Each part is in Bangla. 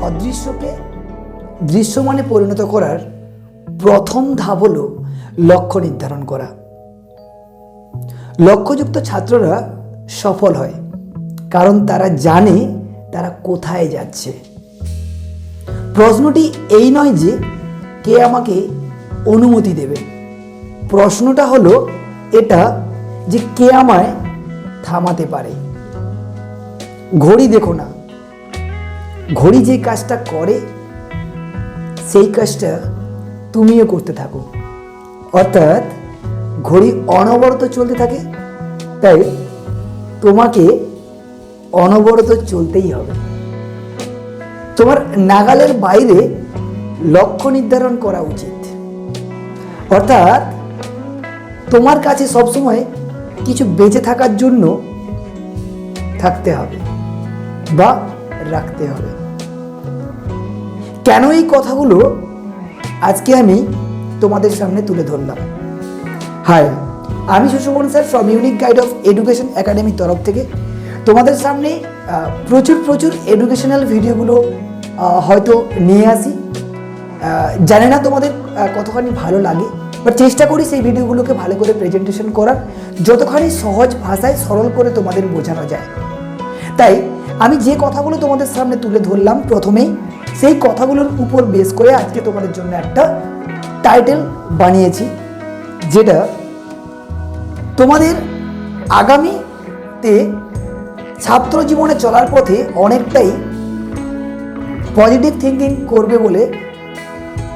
অদৃশ্যকে দৃশ্যমানে পরিণত করার প্রথম ধাপ হলো লক্ষ্য নির্ধারণ করা। লক্ষ্যযুক্ত ছাত্ররা সফল হয় কারণ তারা জানে তারা কোথায় যাচ্ছে। প্রশ্নটি এই নয় যে কে আমাকে অনুমতি দেবে, প্রশ্নটা হলো এটা যে কে আমায় থামাতে পারে। ঘড়ি দেখো না, ঘড়ি যে কাজটা করে সেই কাজটা তুমিও করতে থাকো। অর্থাৎ ঘড়ি অনবরত চলতে থাকে, তাই তোমাকে অনবরত চলতেই হবে। তোমার নাগালের বাইরে লক্ষ্য নির্ধারণ করা উচিত। অর্থাৎ তোমার কাছে সবসময় কিছু বেঁচে থাকার জন্য থাকতে হবে বা রাখতে হবে। কেন এই কথাগুলো আজকে আমি তোমাদের সামনে তুলে ধরলাম? হাই, আমি Sushovan sir from unique guide of education একাডেমির তরফ থেকে তোমাদের সামনে প্রচুর এডুকেশনাল ভিডিওগুলো হয়তো নিয়ে আসি। জানি না তোমাদের কতখানি ভালো লাগে, বাট চেষ্টা করি সেই ভিডিওগুলোকে ভালো করে প্রেজেন্টেশন করার, যতখানি সহজ ভাষায় সরল করে তোমাদের বোঝানো যায়। তাই আমি যে কথাগুলো তোমাদের সামনে তুলে ধরলাম প্রথমেই, সেই কথাগুলোর উপর বেস করে আজকে তোমাদের জন্য একটা টাইটেল বানিয়েছি, যেটা তোমাদের আগামীতে ছাত্র জীবনে চলার পথে অনেকটাই পজিটিভ থিঙ্কিং করবে বলে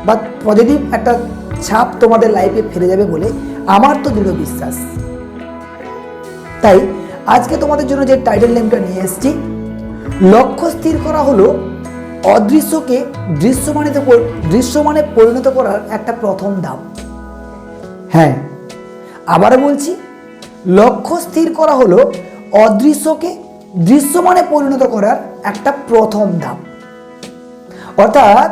বা পজিটিভ একটা ছাপ তোমাদের লাইফে ফেলে যাবে বলে আমার তো দৃঢ় বিশ্বাস। তাই আজকে তোমাদের জন্য যে টাইটেল নেমটা নিয়ে এসেছি, লক্ষ্য স্থির করা হলো অদৃশ্যকে দৃশ্যমানে পরিণত করার একটা প্রথম ধাপ। হ্যাঁ, আবারও বলছি, লক্ষ্য স্থির করা হলো অদৃশ্যকে দৃশ্যমানে পরিণত করার একটা প্রথম ধাপ। অর্থাৎ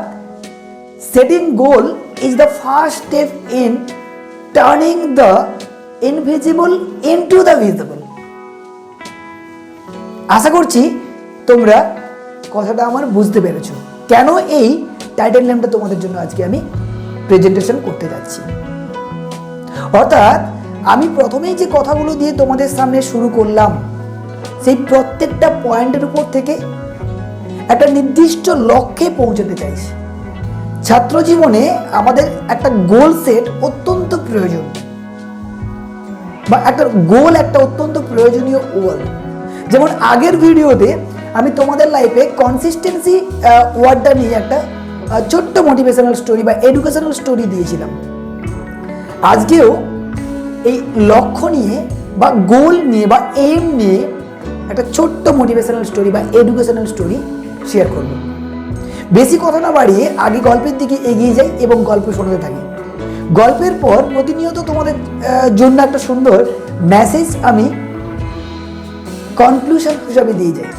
setting goal is the first step in turning the invisible into the visible. আশা করছি তোমরা কথাটা আমার বুঝতে পেরেছো কেন এই টাইটেল নেমটা তোমাদের জন্য আজকে আমি প্রেজেন্টেশন করতে যাচ্ছি। অর্থাৎ আমি প্রথমেই যে কথাগুলো দিয়ে তোমাদের সামনে শুরু করলাম, সেই প্রত্যেকটা পয়েন্টের উপর থেকে একটা নির্দিষ্ট লক্ষ্যে পৌঁছতে চাইছি। ছাত্র জীবনে আমাদের একটা গোল সেট অত্যন্ত প্রয়োজন, বা একটা গোল একটা অত্যন্ত প্রয়োজনীয় ওয়ার্ড। যেমন আগের ভিডিওতে আমি তোমাদের লাইফে কনসিস্টেন্সি ওয়ার্ডটা নিয়ে একটা ছোট্ট মোটিভেশনাল স্টোরি বা এডুকেশনাল স্টোরি দিয়েছিলাম। আজকেও এই লক্ষ্য নিয়ে বা গোল নিয়ে বা এম নিয়ে একটা ছোট্ট মোটিভেশনাল স্টোরি বা এডুকেশনাল স্টোরি শেয়ার করব। বেশি কথা না বাড়িয়ে আগে গল্পের দিকে এগিয়ে যাই এবং গল্প শোনাতে থাকি। গল্পের পর প্রতিনিয়ত তোমাদের জন্য একটা সুন্দর মেসেজ আমি কনক্লুশন হিসাবে দিয়ে যাই।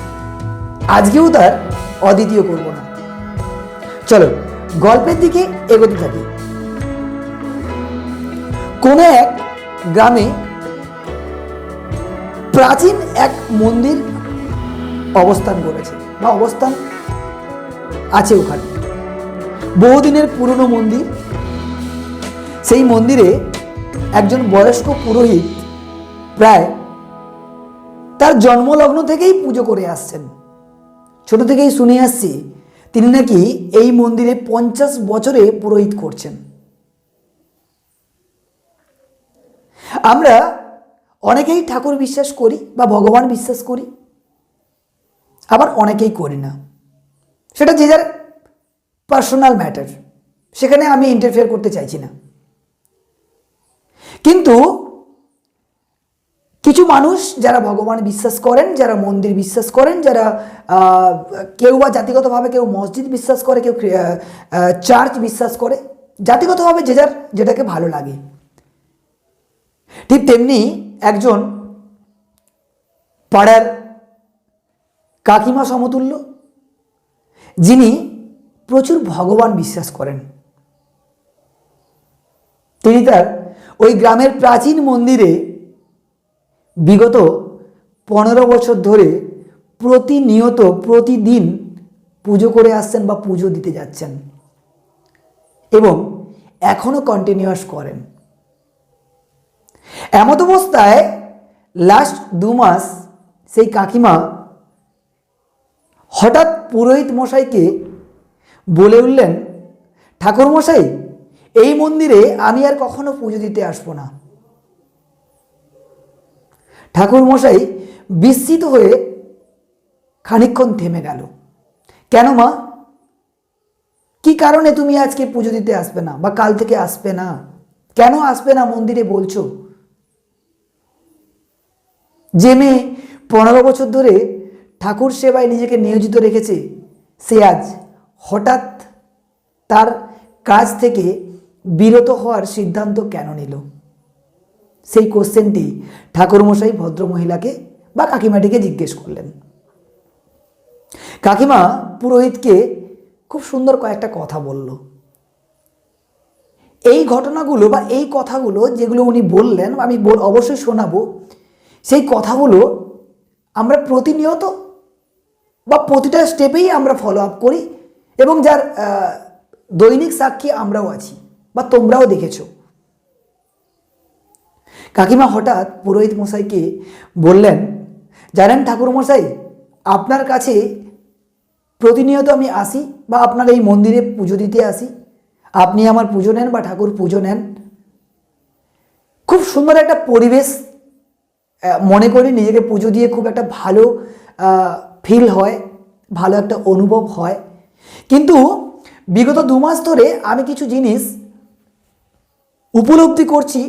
আজকেও তার অদ্বিতীয় করব না। চলো গল্পের দিকে এগোতে থাকি। কোনো এক গ্রামে প্রাচীন এক মন্দির অবস্থান করেছে বা অবস্থান আছে ওখানে। বহুদিনের পুরনো মন্দির। সেই মন্দিরে একজন বয়স্ক পুরোহিত প্রায় তার জন্মলগ্ন থেকেই পুজো করে আসছেন। ছোট থেকেই শুনে আসছি তিনি নাকি এই মন্দিরে 50 বছরে পুরোহিত করছেন। আমরা অনেকেই ঠাকুর বিশ্বাস করি বা ভগবান বিশ্বাস করি, আবার অনেকেই করি না। সেটা যে যার পার্সোনাল ম্যাটার, সেখানে আমি ইন্টারফেয়ার করতে চাইছি না। কিন্তু কিছু মানুষ যারা ভগবান বিশ্বাস করেন, যারা মন্দির বিশ্বাস করেন, যারা কেউ বা জাতিগতভাবে কেউ মসজিদ বিশ্বাস করে, কেউ চার্চ বিশ্বাস করে, জাতিগতভাবে যে যার যেটাকে ভালো লাগে। ঠিক তেমনি একজন পাড়ার কাকিমা সমতুল্য, যিনি প্রচুর ভগবান বিশ্বাস করেন। তিনি তার ওই গ্রামের প্রাচীন মন্দিরে বিগত 15 বছর ধরে প্রতিনিয়ত প্রতিদিন পুজো করে আসছেন বা পুজো দিতে যাচ্ছেন এবং এখনো কন্টিনিউয়াস করেন। এমত অবস্থায় লাস্ট 2 মাস সেই কাকিমা হঠাৎ পুরোহিত মশাইকে বলে উঠলেন, ঠাকুর মশাই, এই মন্দিরে আমি আর কখনো পুজো দিতে আসবো না। ঠাকুর মশাই বিস্মিত হয়ে খানিকক্ষণ থেমে গেল। কেন মা, কি কারণে তুমি আজকে পুজো দিতে আসবে না বা কাল থেকে আসবে না? কেন আসবে না মন্দিরে বলছো? যে মেয়ে 15 বছর ধরে ঠাকুর সেবায় নিজেকে নিয়োজিত রেখেছে, সে আজ হঠাৎ তার কাজ থেকে বিরত হওয়ার সিদ্ধান্ত কেন নিল? সেই কোশ্চেনটি ঠাকুরমশাই ভদ্রমহিলাকে বা কাকিমাটিকে জিজ্ঞেস করলেন। কাকিমা পুরোহিতকে খুব সুন্দর কয়েকটা কথা বলল। এই ঘটনাগুলো বা এই কথাগুলো যেগুলো উনি বললেন, আমি অবশ্যই শোনাবো, সেই কথাগুলো আমরা প্রতিনিয়ত বা প্রতিটা স্টেপেই আমরা ফলো আপ করি এবং যার দৈনিক সাক্ষী আমরাও আছি বা তোমরাও দেখেছো। কাকিমা হঠাৎ পুরোহিত মশাইকে বললেন, জানেন ঠাকুর মশাই, আপনার কাছে প্রতিনিয়ত আমি আসি বা আপনার এই মন্দিরে পুজো দিতে আসি, আপনি আমার পুজো নেন বা ঠাকুর পুজো নেন, খুব সুন্দর একটা পরিবেশ মনে করি, নিজেকে পুজো দিয়ে খুব একটা ভালো ফিল হয়, ভালো একটা অনুভব হয়। কিন্তু বিগত 2 মাস ধরে আমি কিছু জিনিস উপলব্ধি করছি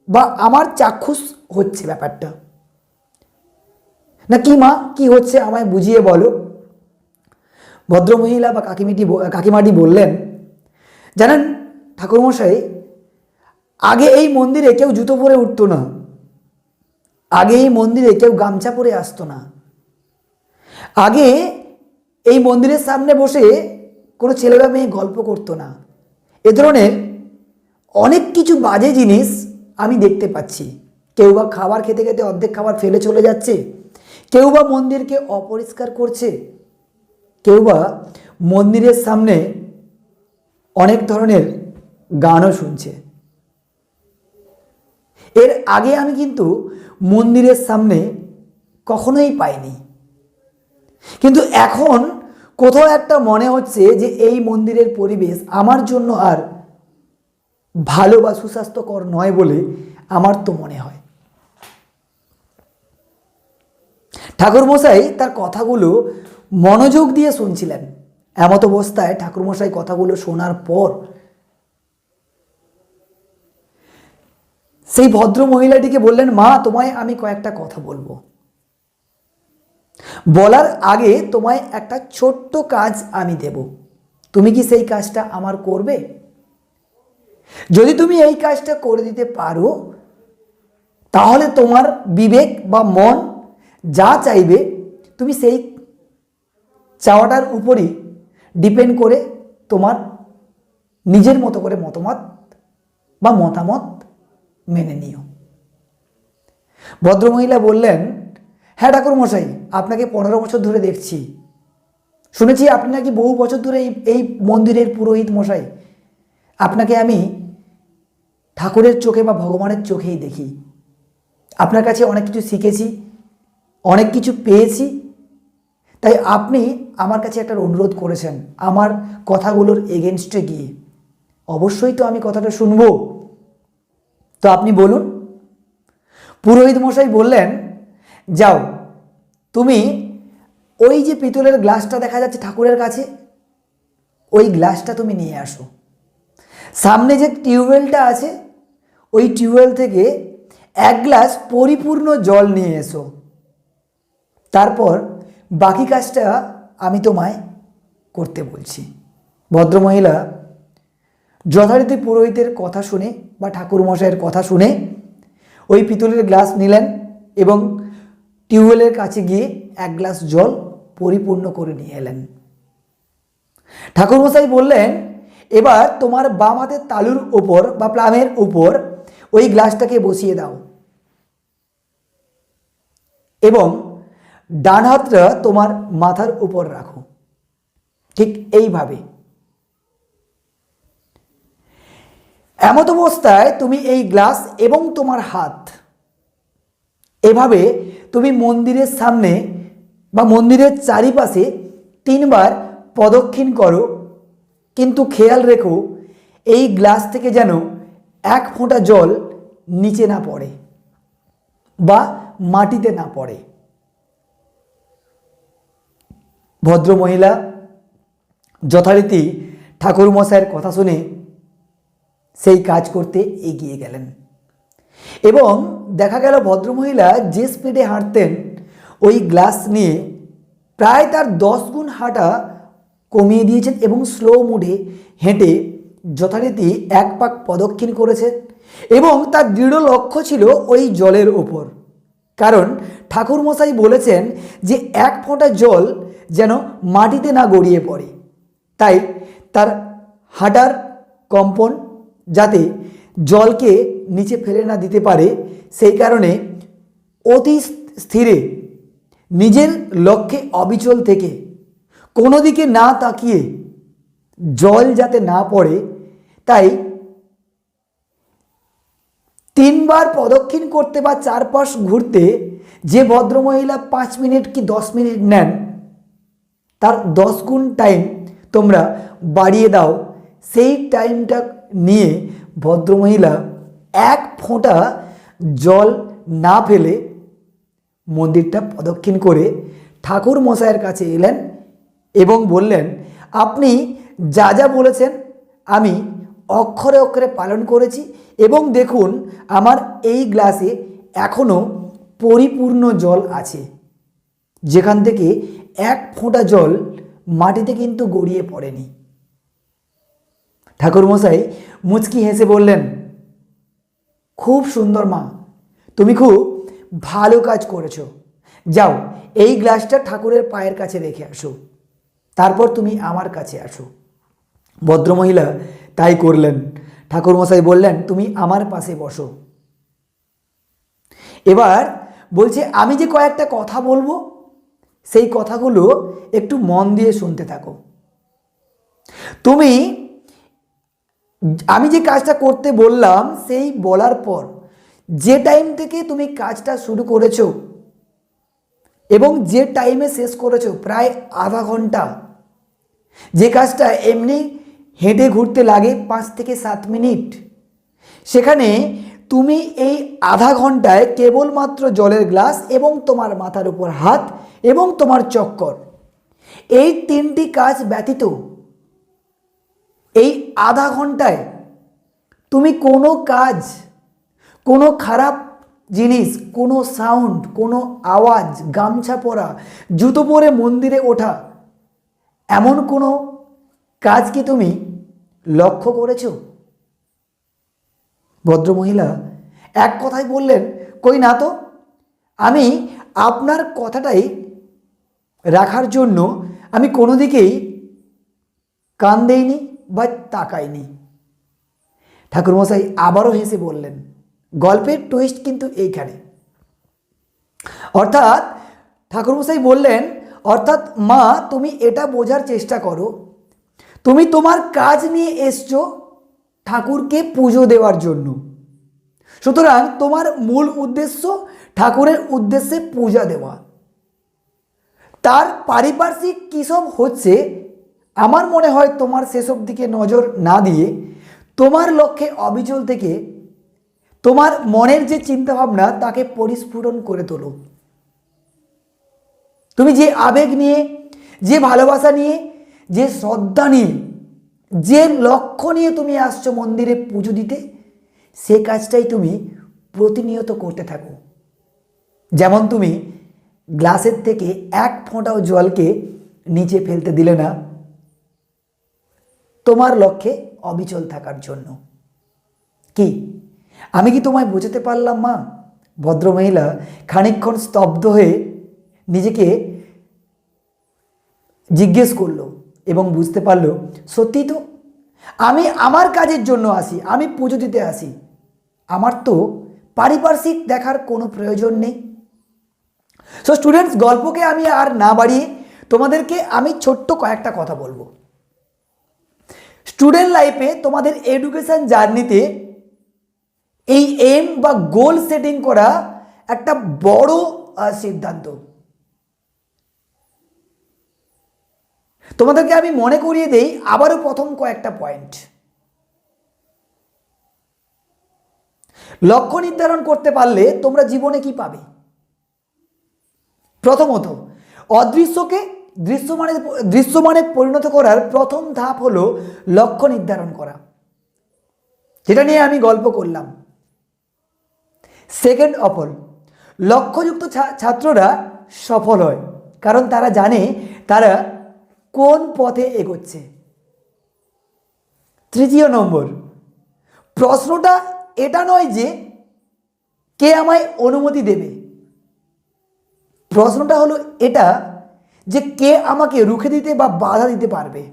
বা আমার চাক্ষুষ হচ্ছে ব্যাপারটা। না কি মা, কি হচ্ছে আমায় বুঝিয়ে বলো। ভদ্রমহিলা বা কাকিমাটি বললেন, জানেন ঠাকুরমশাই, আগে এই মন্দিরে কেউ জুতো পরে উঠতো না, আগে এই মন্দিরে কেউ গামছা পরে আসতো না, আগে এই মন্দিরের সামনে বসে কোনো ছেলে বা মেয়ে গল্প করতো না। এ ধরনের অনেক কিছু বাজে জিনিস আমি দেখতে পাচ্ছি। কেউ বা খাবার খেতে খেতে অর্ধেক খাবার ফেলে চলে যাচ্ছে, কেউ বা মন্দিরকে অপরিষ্কার করছে, কেউ বা মন্দিরের সামনে অনেক ধরনের গানও শুনছে। এর আগে আমি কিন্তু মন্দিরের সামনে কখনোই পাইনি, কিন্তু এখন কোথাও একটা মনে হচ্ছে যে এই মন্দিরের পরিবেশ আমার জন্য আর ভালো বা সুস্বাস্থ্যকর নয় বলে আমার তো মনে হয়। ঠাকুরমশাই তার কথাগুলো মনোযোগ দিয়ে শুনছিলেন। এমত অবস্থায় ঠাকুরমশাই কথাগুলো শোনার পর সেই ভদ্র মহিলাটিকে বললেন, মা, তোমায় আমি কয়েকটা কথা বলবো। বলার আগে তোমায় একটা ছোট্ট কাজ আমি দেব, তুমি কি সেই কাজটা আমার করবে? যদি তুমি এই কাজটা করে দিতে পারো, তাহলে তোমার বিবেক বা মন যা চাইবে তুমি সেই চাওয়াটার উপরই ডিপেন্ড করে তোমার নিজের মতো করে মতামত মেনে নিও। ভদ্রমহিলা বললেন, হ্যাঁ ঠাকুরমশাই, আপনাকে 15 বছর ধরে দেখছি, শুনেছি আপনি নাকি বহু বছর ধরে এই মন্দিরের পুরোহিত মশাই। আপনাকে আমি ঠাকুরের চোখে বা ভগবানের চোখেই দেখি। আপনার কাছে অনেক কিছু শিখেছি, অনেক কিছু পেয়েছি, তাই আপনি আমার কাছে একটা অনুরোধ করেছেন আমার কথাগুলোর এগেনস্টে গিয়ে। অবশ্যই তো আমি কথাটা শুনবো, তো আপনি বলুন। পুরোহিত মশাই বললেন, যাও, তুমি ওই যে পিতলের গ্লাসটা দেখা যাচ্ছে ঠাকুরের কাছে, ওই গ্লাসটা তুমি নিয়ে আসো। সামনে যে টিউবওয়েলটা আছে, ওই টিউবওয়েল থেকে 1 গ্লাস পরিপূর্ণ জল নিয়ে এসো। তারপর বাকি কাজটা আমি তোমায় করতে বলছি। ভদ্রমহিলা যথারীতি পুরোহিতের কথা শুনে বা ঠাকুরমশাইয়ের কথা শুনে ওই পিতলের গ্লাস নিলেন এবং টিউবওয়েলের কাছে গিয়ে 1 গ্লাস জল পরিপূর্ণ করে নিয়ে এলেন। ঠাকুরমশাই বললেন, এবার তোমার বাম হাতের তালুর উপর বা প্লামের উপর ওই গ্লাসটাকে বসিয়ে দাও এবং ডান হাতটা তোমার মাথার উপর রাখো। ঠিক এইভাবে। এমত অবস্থায় তুমি এই গ্লাস এবং তোমার হাত এভাবে তুমি মন্দিরের সামনে বা মন্দিরের চারিপাশে 3 বার প্রদক্ষিণ করো, কিন্তু খেয়াল রেখো এই গ্লাস থেকে যেন 1 ফোঁটা জল নিচে না পড়ে বা মাটিতে না পড়ে। ভদ্রমহিলা যথারীতি ঠাকুরমশাইয়ের কথা শুনে সেই কাজ করতে এগিয়ে গেলেন এবং দেখা গেল ভদ্রমহিলা যে স্পিডে হাঁটতেন ওই গ্লাস নিয়ে প্রায় তার 10 গুণ হাঁটা কমিয়ে দিয়েছেন এবং স্লো মোডে হেঁটে যথারীতি 1 পাক প্রদক্ষিণ করেছেন এবং তার দৃঢ় লক্ষ্য ছিল ওই জলের ওপর। কারণ ঠাকুরমশাই বলেছেন যে 1 ফোঁটা জল যেন মাটিতে না গড়িয়ে পড়ে, তাই তার হাঁটার কম্পন যাতে জলকে নিচে ফেলে না দিতে পারে, সেই কারণে অতি স্থিরে নিজের লক্ষ্যে অবিচল থেকে কোনো দিকে না তাকিয়ে জল যাতে না পড়ে তাই 3 বার প্রদক্ষিণ করতে বা চারপাশ ঘুরতে যে ভদ্রমহিলা 5 মিনিট কি 10 মিনিট নেন তার 10 গুণ টাইম তোমরা বাড়িয়ে দাও। সেই টাইমটা নিয়ে ভদ্রমহিলা 1 ফোঁটা জল না ফেলে মন্দিরটা প্রদক্ষিণ করে ঠাকুর মশাইয়ের কাছে এলেন এবং বললেন, আপনি যা যা বলেছেন আমি অক্ষরে অক্ষরে পালন করেছি এবং দেখুন আমার এই গ্লাসে এখনও পরিপূর্ণ জল আছে, যেখান থেকে 1 ফোঁটা জল মাটিতে কিন্তু গড়িয়ে পড়েনি। ঠাকুরমশাই মুচকি হেসে বললেন, খুব সুন্দর মা, তুমি খুব ভালো কাজ করেছো, যাও এই গ্লাসটা ঠাকুরের পায়ের কাছে রেখে আসো, তারপর তুমি আমার কাছে আসো। ভদ্রমহিলা তাই করলেন। ঠাকুরমশাই বললেন, তুমি আমার পাশে বসো। এবার বলছে, আমি যে কয়েকটা কথা বলবো সেই কথাগুলো একটু মন দিয়ে শুনতে থাকো। আমি যে কাজটা করতে বললাম সেই বলার পর যে টাইম থেকে তুমি কাজটা শুরু করেছো এবং যে টাইমে শেষ করেছো প্রায় আধা ঘন্টা, যে কাজটা এমনি হেঁটে ঘুরতে লাগে 5 থেকে 7 মিনিট, সেখানে তুমি এই আধা ঘন্টায় কেবলমাত্র জলের গ্লাস এবং তোমার মাথার উপর হাত এবং তোমার চক্কর, এই 3টি কাজ ব্যতীত এই আধা ঘন্টায় তুমি কোনো কাজ, কোনো খারাপ জিনিস, কোনো সাউন্ড, কোনো আওয়াজ, গামছা পরা, জুতো পরে মন্দিরে ওঠা, এমন কোনো কাজ কি তুমি লক্ষ্য করেছো? ভদ্রমহিলা এক কথায় বললেন, কই না তো, আমি আপনার কথাটাই রাখার জন্য আমি কোনো দিকেই কান দেইনি বা তাকাইনি। ঠাকুরমশাই আবারও হেসে বললেন, গল্পের টুইস্ট কিন্তু এইখানে। অর্থাৎ ঠাকুরমশাই বললেন, অর্থাৎ মা তুমি এটা বোঝার চেষ্টা করো, তুমি তোমার কাজ নিয়ে এসছো ঠাকুরকে পুজো দেওয়ার জন্য, সুতরাং তোমার মূল উদ্দেশ্য ঠাকুরের উদ্দেশ্যে পূজা দেওয়া। তার পারিপার্শ্বিক কী সব হচ্ছে আমার মনে হয় তোমার সেসব দিকে নজর না দিয়ে তোমার লক্ষ্যে অবিচল থেকে তোমার মনের যে চিন্তাভাবনা তাকে পরিস্ফুটন করে তোলো। তুমি যে আবেগ নিয়ে, যে ভালোবাসা নিয়ে, যে শ্রদ্ধা নিয়ে, যে লক্ষ্য নিয়ে তুমি আসছো মন্দিরে পুজো দিতে, সে কাজটাই তুমি প্রতিনিয়ত করতে থাকো। যেমন তুমি গ্লাসের থেকে 1 ফোঁটাও জলকে নিচে ফেলতে দিলে না তোমার লক্ষ্যে অবিচল থাকার জন্য। কি আমি কি তোমায় বোঝাতে পারলাম মা? ভদ্রমহিলা খানিকক্ষণ স্তব্ধ হয়ে নিজেকে জিজ্ঞেস করলো এবং বুঝতে পারলো সত্যি তো, আমি আমার কাজের জন্য আসি, আমি পুজো দিতে আসি, আমার তো পারিপার্শ্বিক দেখার কোনো প্রয়োজন নেই। সো স্টুডেন্টস, গল্পকে আমি আর না বাড়িয়ে তোমাদেরকে আমি ছোট্ট কয়েকটা কথা বলবো। স্টুডেন্ট লাইফে তোমাদের এডুকেশন জার্নিতে এই এম বা গোল সেটিং করা একটা বড় সিদ্ধান্ত। তোমাদেরকে আমি মনে করিয়ে দেই আবারও প্রথম কয়েকটা পয়েন্ট। লক্ষ্য নির্ধারণ করতে পারলে তোমরা জীবনে কি পাবে? প্রথমত, অদৃশ্যকে দৃশ্যমানে পরিণত করার প্রথম ধাপ হলো লক্ষ্য নির্ধারণ করা, যেটা নিয়ে আমি গল্প করলাম। সেকেন্ড অফ অল, লক্ষ্যযুক্ত ছাত্ররা সফল হয় কারণ তারা জানে তারা কোন পথে এগোচ্ছে। তৃতীয় নম্বর, প্রশ্নটা এটা নয় যে কে আমায় অনুমতি দেবে, প্রশ্নটা হলো এটা যে কে আমাকে রুখে দিতে বা বাধা দিতে পারবে।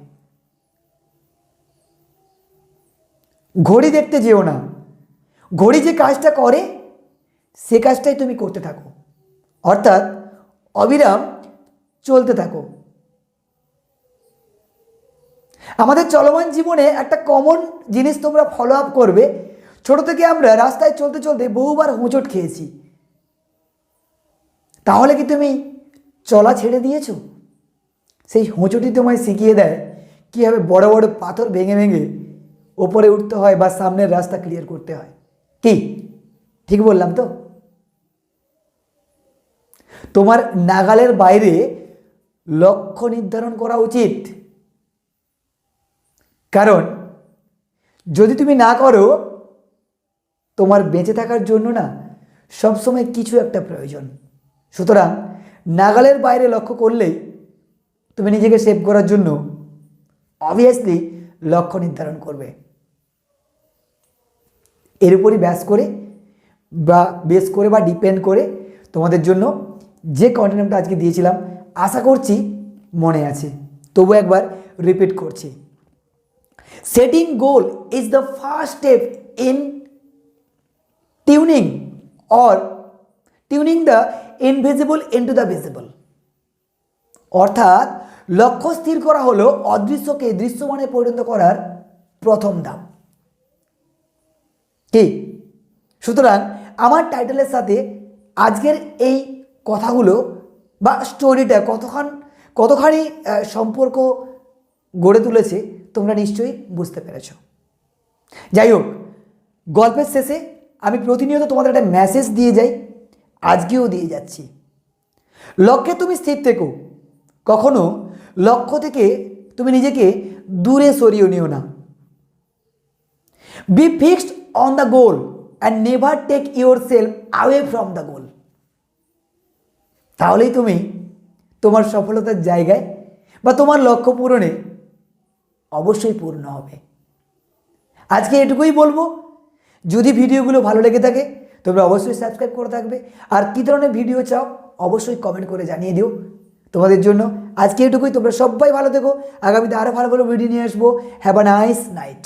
ঘড়ি দেখতে যেও না, ঘড়ি যে কাজটা করে সে কাজটাই তুমি করতে থাকো, অর্থাৎ অবিরাম চলতে থাকো। আমাদের চলমান জীবনে একটা কমন জিনিস তোমরা ফলো আপ করবে। ছোট থেকে আমরা রাস্তায় চলতে চলতে বহুবার হোঁচট খেয়েছি, তাহলে কি তুমি চলা ছেড়ে দিয়েছো? সেই হোঁচটই তোমায় শিখিয়ে দেয় কীভাবে বড় বড় পাথর ভেঙে ভেঙে ওপরে উঠতে হয় বা সামনের রাস্তা ক্লিয়ার করতে হয়। কি ঠিক বললাম তো? তোমার নাগালের বাইরে লক্ষ্য নির্ধারণ করা উচিত, কারণ যদি তুমি না করো তোমার বেঁচে থাকার জন্য না সবসময় কিছু একটা প্রয়োজন। সুতরাং নাগালের বাইরে লক্ষ্য করলেই তুমি নিজেকে সেভ করার জন্য অবভিয়াসলি লক্ষ্য নির্ধারণ করবে। এর উপরই বেস করে বা ডিপেন্ড করে তোমাদের জন্য যে কন্টেন্টটা আজকে দিয়েছিলাম আশা করছি মনে আছে, তবু একবার রিপিট করছি। Setting goal is the first step in tuning the invisible into the visible। অর্থাৎ লক্ষ্য স্থির করা হলো অদৃশ্যকে দৃশ্যমানে পরিণত করার প্রথম ধাপ। কি? সুতরাং আমার টাইটেলের সাথে আজকের এই কথাগুলো বা স্টোরিটা কতখানি সম্পর্ক গড়ে তুলেছে তোমরা নিশ্চয়ই বুঝতে পেরেছ। যাই হোক, গল্পের শেষে আমি প্রতিনিয়ত তোমাদের একটা মেসেজ দিয়ে যাই, আজকেও দিয়ে যাচ্ছি। লক্ষ্যে তুমি স্থির থেকো, কখনো লক্ষ্য থেকে তুমি নিজেকে দূরে সরিয়ে নিও না। Be fixed on the goal and never take yourself away from the goal. তাহলেই তুমি তোমার সফলতার জায়গায় বা তোমার লক্ষ্য পূরণে অবশ্যই পূর্ণ হবে। আজকে এটুকুই বলবো। যদি ভিডিওগুলো ভালো লেগে থাকে তোমরা অবশ্যই সাবস্ক্রাইব করে থাকবে, আর কী ধরনের ভিডিও চাও অবশ্যই কমেন্ট করে জানিয়ে দিও। তোমাদের জন্য আজকে এটুকুই। তোমরা সবাই ভালো থেকো, আগামীতে আরও ভালো ভালো ভিডিও নিয়ে আসবো। Have a nice night.